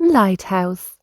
Lighthouse.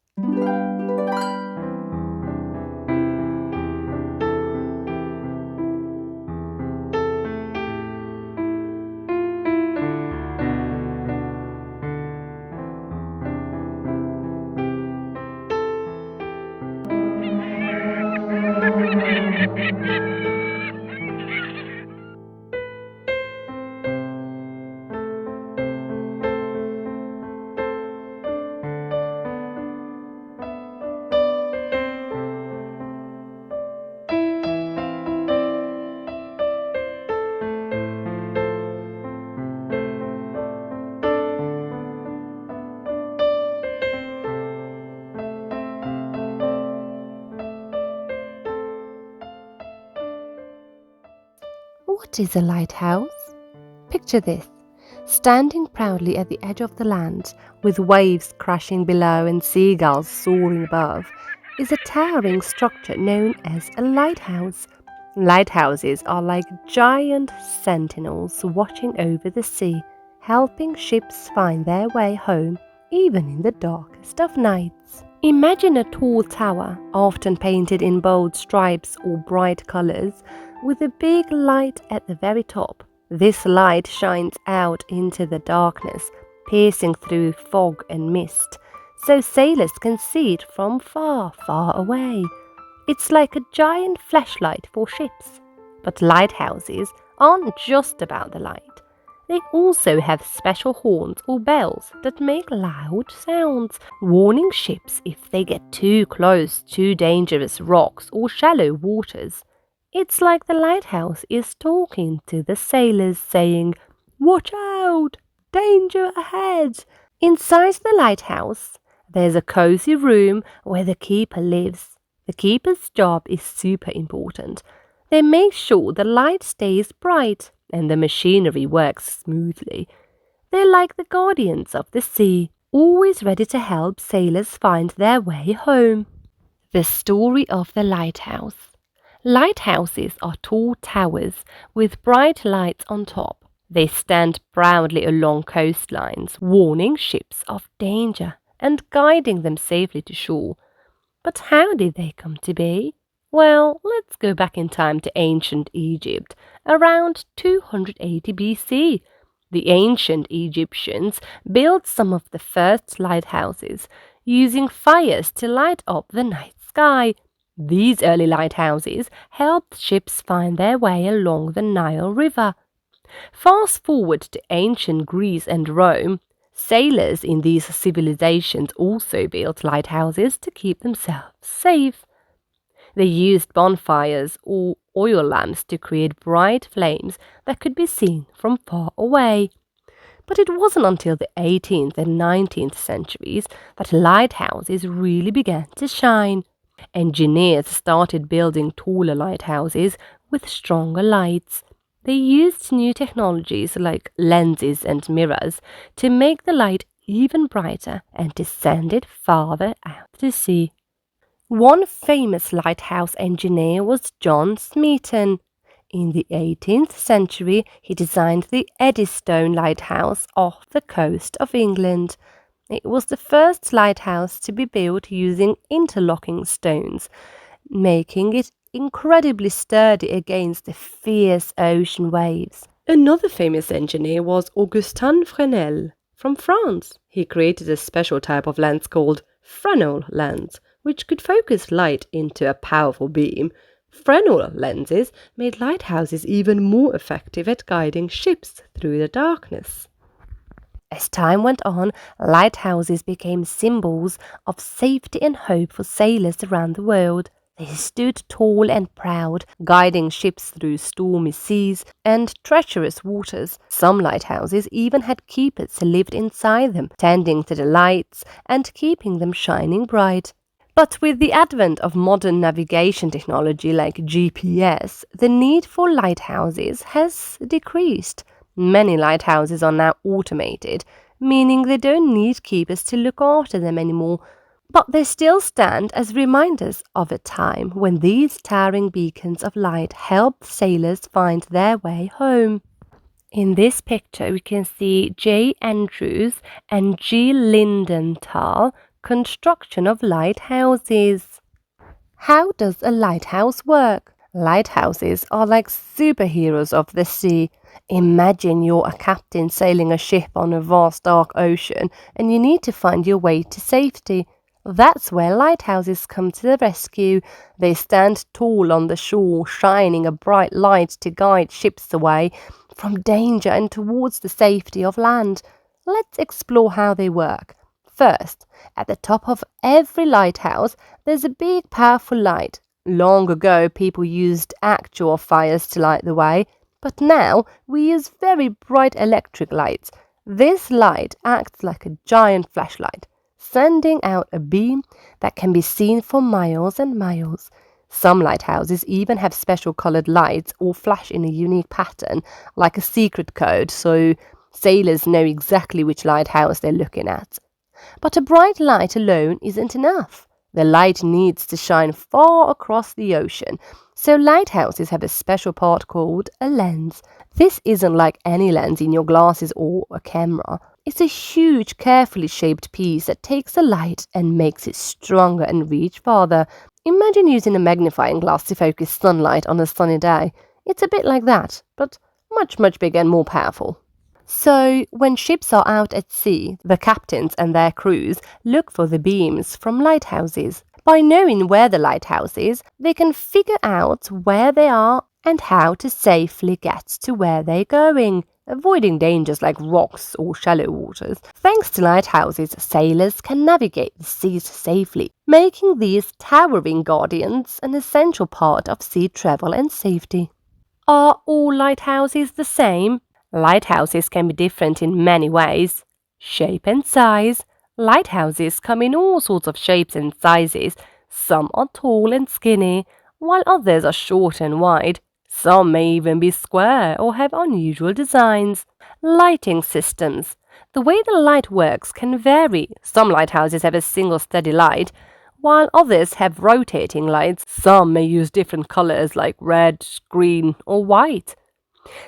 What is a lighthouse? Picture this. Standing proudly at the edge of the land, with waves crashing below and seagulls soaring above, is a towering structure known as a lighthouse. Lighthouses are like giant sentinels watching over the sea, helping ships find their way home even in the darkest of nights. Imagine a tall tower, often painted in bold stripes or bright colors, with a big light at the very top. This light shines out into the darkness, piercing through fog and mist, so sailors can see it from far, far away. It's like a giant flashlight for ships. But lighthouses aren't just about the light. They also have special horns or bells that make loud sounds, warning ships if they get too close to dangerous rocks or shallow waters. It's like the lighthouse is talking to the sailors, saying, "Watch out! Danger ahead!" Inside the lighthouse, there's a cozy room where the keeper lives. The keeper's job is super important. They make sure the light stays bright and the machinery works smoothly. They're like the guardians of the sea, always ready to help sailors find their way home. The story of the lighthouse. Lighthouses are tall towers with bright lights on top. They stand proudly along coastlines, warning ships of danger and guiding them safely to shore. But how did they come to be? Well, let's go back in time to ancient Egypt, around 280 BC. The ancient Egyptians built some of the first lighthouses, using fires to light up the night sky. These early lighthouses helped ships find their way along the Nile River. Fast forward to ancient Greece and Rome. Sailors in these civilizations also built lighthouses to keep themselves safe. They used bonfires or oil lamps to create bright flames that could be seen from far away. But it wasn't until the 18th and 19th centuries that lighthouses really began to shine. Engineers started building taller lighthouses with stronger lights. They used new technologies like lenses and mirrors to make the light even brighter and to send it farther out to sea. One famous lighthouse engineer was John Smeaton. In the 18th century, he designed the Eddystone Lighthouse off the coast of England. It was the first lighthouse to be built using interlocking stones, making it incredibly sturdy against the fierce ocean waves. Another famous engineer was Augustin Fresnel from France. He created a special type of lens called Fresnel lens, which could focus light into a powerful beam. Fresnel lenses made lighthouses even more effective at guiding ships through the darkness. As time went on, lighthouses became symbols of safety and hope for sailors around the world. They stood tall and proud, guiding ships through stormy seas and treacherous waters. Some lighthouses even had keepers who lived inside them, tending to the lights and keeping them shining bright. But with the advent of modern navigation technology like GPS, the need for lighthouses has decreased. Many lighthouses are now automated, meaning they don't need keepers to look after them anymore, but they still stand as reminders of a time when these towering beacons of light helped sailors find their way home. In this picture, we can see J. Andrews and G. Lindenthal construction of lighthouses. How does a lighthouse work? Lighthouses are like superheroes of the sea. Imagine you're a captain sailing a ship on a vast dark ocean and you need to find your way to safety. That's where lighthouses come to the rescue. They stand tall on the shore, shining a bright light to guide ships away from danger and towards the safety of land. Let's explore how they work. First, at the top of every lighthouse, there's a big, powerful light. Long ago, people used actual fires to light the way, but now we use very bright electric lights. This light acts like a giant flashlight, sending out a beam that can be seen for miles and miles. Some lighthouses even have special colored lights or flash in a unique pattern, like a secret code, so sailors know exactly which lighthouse they're looking at. But a bright light alone isn't enough. The light needs to shine far across the ocean, so lighthouses have a special part called a lens. This isn't like any lens in your glasses or a camera. It's a huge, carefully shaped piece that takes the light and makes it stronger and reach farther. Imagine using a magnifying glass to focus sunlight on a sunny day. It's a bit like that, but much, much bigger and more powerful. So, when ships are out at sea, the captains and their crews look for the beams from lighthouses. By knowing where the lighthouse is, they can figure out where they are and how to safely get to where they're going, avoiding dangers like rocks or shallow waters. Thanks to lighthouses, sailors can navigate the seas safely, making these towering guardians an essential part of sea travel and safety. Are all lighthouses the same? Lighthouses can be different in many ways. Shape and size. Lighthouses come in all sorts of shapes and sizes. Some are tall and skinny, while others are short and wide. Some may even be square or have unusual designs. Lighting systems. The way the light works can vary. Some lighthouses have a single steady light, while others have rotating lights. Some may use different colors like red, green, or white.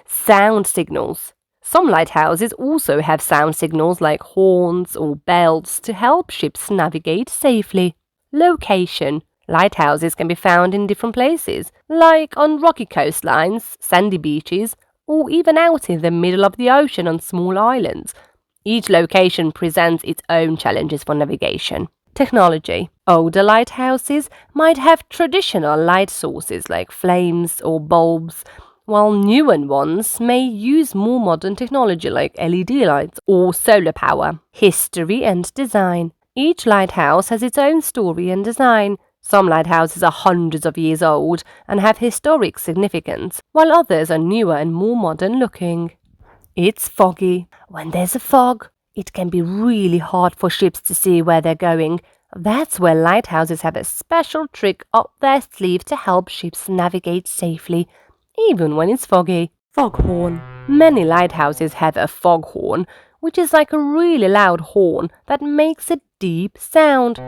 Sound signals. Some lighthouses also have sound signals like horns or bells to help ships navigate safely. Location. Lighthouses can be found in different places, like on rocky coastlines, sandy beaches, or even out in the middle of the ocean on small islands. Each location presents its own challenges for navigation. Technology. Older lighthouses might have traditional light sources like flames or bulbs, while newer ones may use more modern technology like LED lights or solar power. History and design. Each lighthouse has its own story and design. Some lighthouses are hundreds of years old and have historic significance, while others are newer and more modern looking. It's foggy. When there's a fog, it can be really hard for ships to see where they're going. That's where lighthouses have a special trick up their sleeve to help ships navigate safely, even when it's foggy. Foghorn. Many lighthouses have a foghorn, which is like a really loud horn that makes a deep sound.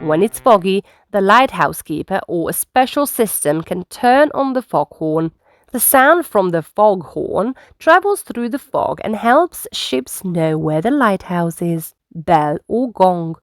When it's foggy, the lighthouse keeper or a special system can turn on the foghorn. The sound from the foghorn travels through the fog and helps ships know where the lighthouse is. Bell or gong.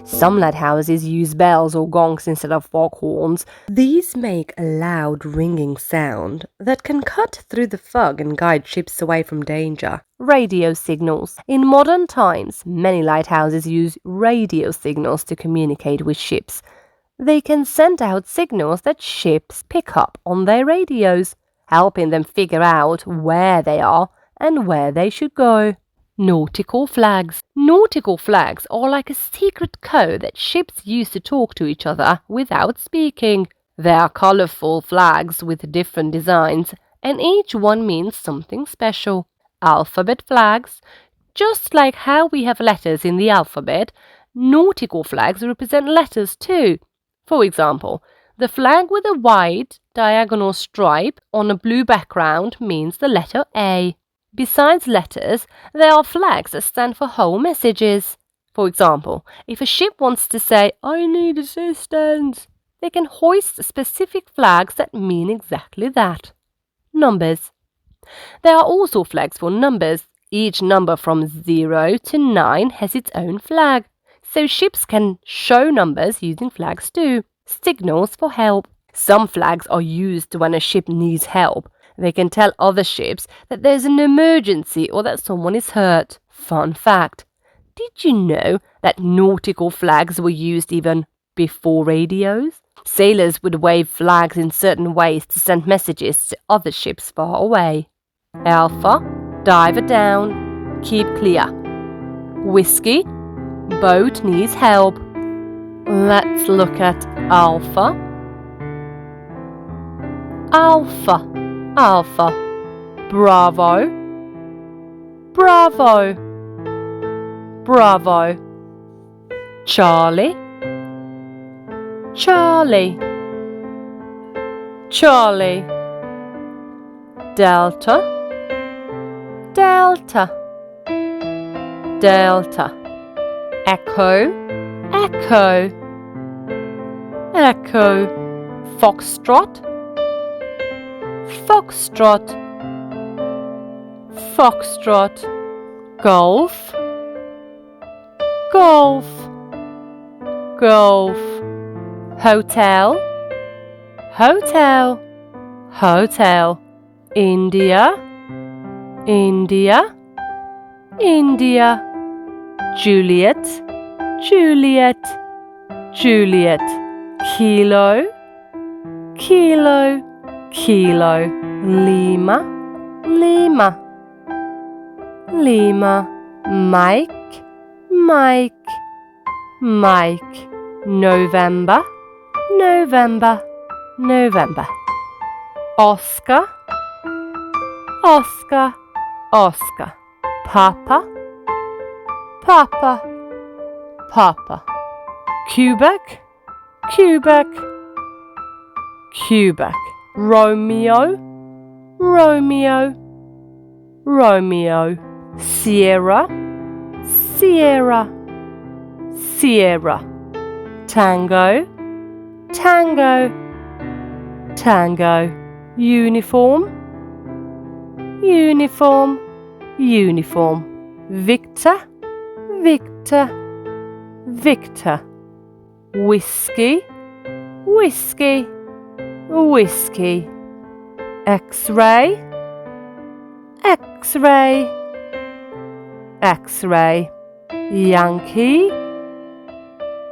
Some lighthouses use bells or gongs instead of foghorns. These make a loud ringing sound that can cut through the fog and guide ships away from danger. Radio signals. In modern times, many lighthouses use radio signals to communicate with ships. They can send out signals that ships pick up on their radios, helping them figure out where they are and where they should go. Nautical flags. Nautical flags are like a secret code that ships use to talk to each other without speaking. They are colorful flags with different designs, and each one means something special. Alphabet flags. Just like how we have letters in the alphabet, nautical flags represent letters too. For example, the flag with a wide diagonal stripe on a blue background means the letter A. Besides letters, there are flags that stand for whole messages. For example, if a ship wants to say, "I need assistance," they can hoist specific flags that mean exactly that. Numbers. There are also flags for numbers. Each number from 0 to 9 has its own flag, so ships can show numbers using flags too. Signals for help. Some flags are used when a ship needs help. They can tell other ships that there's an emergency or that someone is hurt. Fun fact. Did you know that nautical flags were used even before radios? Sailors would wave flags in certain ways to send messages to other ships far away. Alpha, diver down, keep clear. Whiskey, boat needs help. Let's look at Alpha. Alpha, Alpha. Bravo, Bravo, Bravo. Charlie, Charlie, Charlie. Delta, Delta, Delta. Echo, Echo, Echo. Foxtrot, Foxtrot, Foxtrot. Golf, Golf, Golf. Hotel, Hotel, Hotel. India, India, India. Juliet, Juliet, Juliet. Kilo, Kilo, Kilo. Lima, Lima, Lima. Mike, Mike, Mike. November, November, November. Oscar, Oscar, Oscar. Papa, Papa, Papa. Quebec, Quebec, Quebec. Romeo, Romeo, Romeo. Sierra, Sierra, Sierra. Tango, Tango, Tango. Uniform, Uniform, Uniform. Victor, Victor, Victor. Whiskey, Whiskey, Whiskey. X-ray, X-ray, X-ray. Yankee,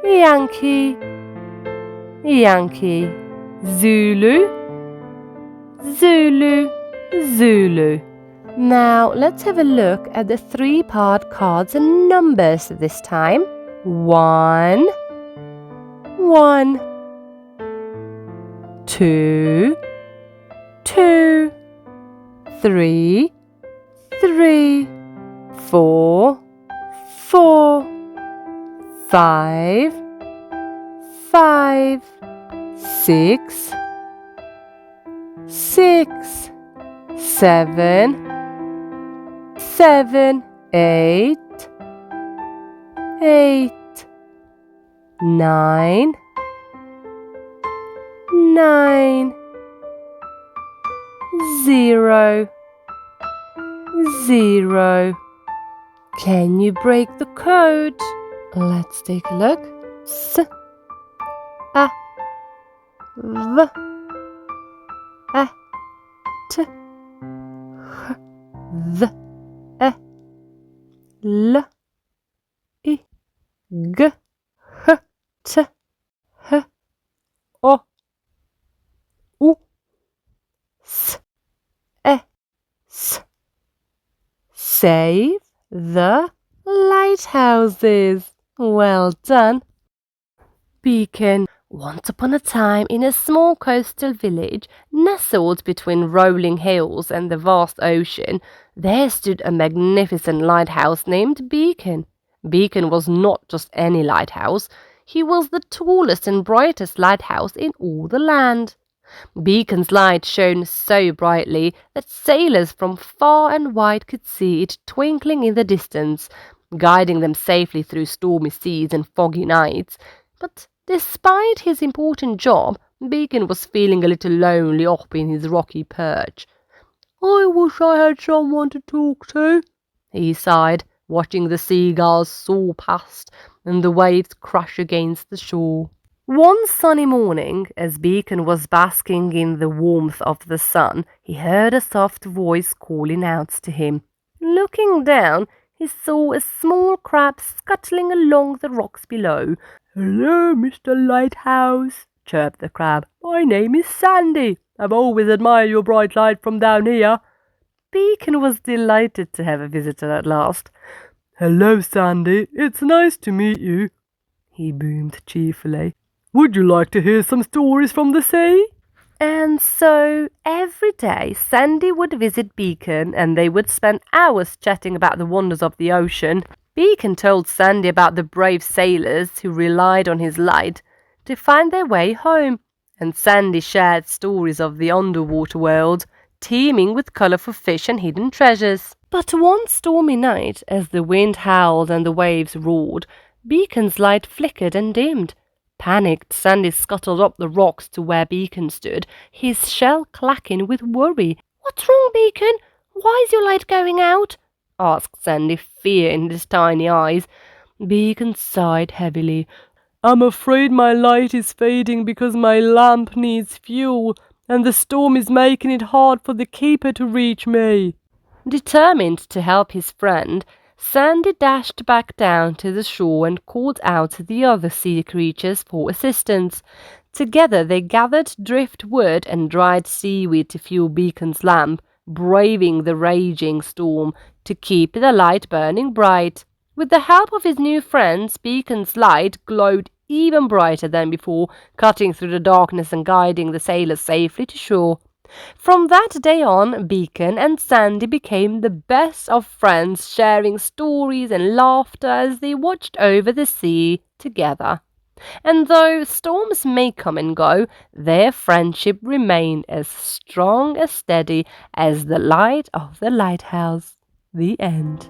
Yankee, Yankee. Zulu, Zulu, Zulu. Now let's have a look at the 3-part cards and numbers this time. 1, 1. 2, 2. 3, 3. 4, 4. 5, 5. 6, 6. 7, 7. 8, 8. 9, 9. 0, 0. Can you break the code? Let's take a look. S, A, V, A, T, H, V, E, L, I, G, H, T, H, O, U, S, E, S. Save the lighthouses. Well done. Beacon. Once upon a time, in a small coastal village nestled between rolling hills and the vast ocean, there stood a magnificent lighthouse named Beacon. Beacon was not just any lighthouse. He was the tallest and brightest lighthouse in all the land. Beacon's light shone so brightly that sailors from far and wide could see it twinkling in the distance, guiding them safely through stormy seas and foggy nights. But Despite his important job, Beacon was feeling a little lonely up in his rocky perch. "I wish I had someone to talk to," he sighed, watching the seagulls soar past and the waves crash against the shore. One sunny morning, as Beacon was basking in the warmth of the sun, he heard a soft voice calling out to him. Looking down, he saw a small crab scuttling along the rocks below. "Hello, Mr. Lighthouse," chirped the crab. "My name is Sandy. I've always admired your bright light from down here." Beacon was delighted to have a visitor at last. "Hello, Sandy. It's nice to meet you," he boomed cheerfully. "Would you like to hear some stories from the sea?" And so every day Sandy would visit Beacon and they would spend hours chatting about the wonders of the ocean. Beacon told Sandy about the brave sailors who relied on his light to find their way home, and Sandy shared stories of the underwater world, teeming with colourful fish and hidden treasures. But one stormy night, as the wind howled and the waves roared, Beacon's light flickered and dimmed. Panicked, Sandy scuttled up the rocks to where Beacon stood, his shell clacking with worry. "What's wrong, Beacon? Why is your light going out?" asked Sandy, fear in his tiny eyes. Beacon sighed heavily. "I'm afraid my light is fading because my lamp needs fuel, and the storm is making it hard for the keeper to reach me." Determined to help his friend, Sandy dashed back down to the shore and called out to the other sea creatures for assistance. Together they gathered driftwood and dried seaweed to fuel Beacon's lamp, braving the raging storm to keep the light burning bright. With the help of his new friends, Beacon's light glowed even brighter than before, cutting through the darkness and guiding the sailors safely to shore. From that day on, Beacon and Sandy became the best of friends, sharing stories and laughter as they watched over the sea together. And though storms may come and go, their friendship remained as strong and steady as the light of the lighthouse. The end.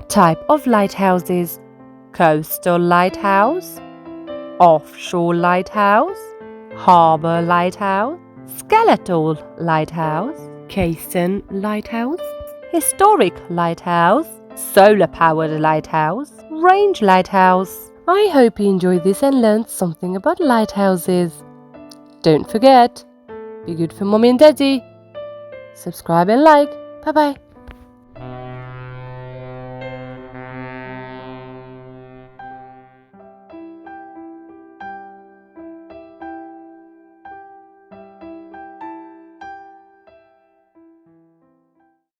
Type of lighthouses: coastal lighthouse, offshore lighthouse, harbor lighthouse, skeletal lighthouse, caisson lighthouse, historic lighthouse, solar-powered lighthouse, range lighthouse. I hope you enjoyed this and learned something about lighthouses. Don't forget, be good for mommy and daddy. Subscribe and like. Bye-bye.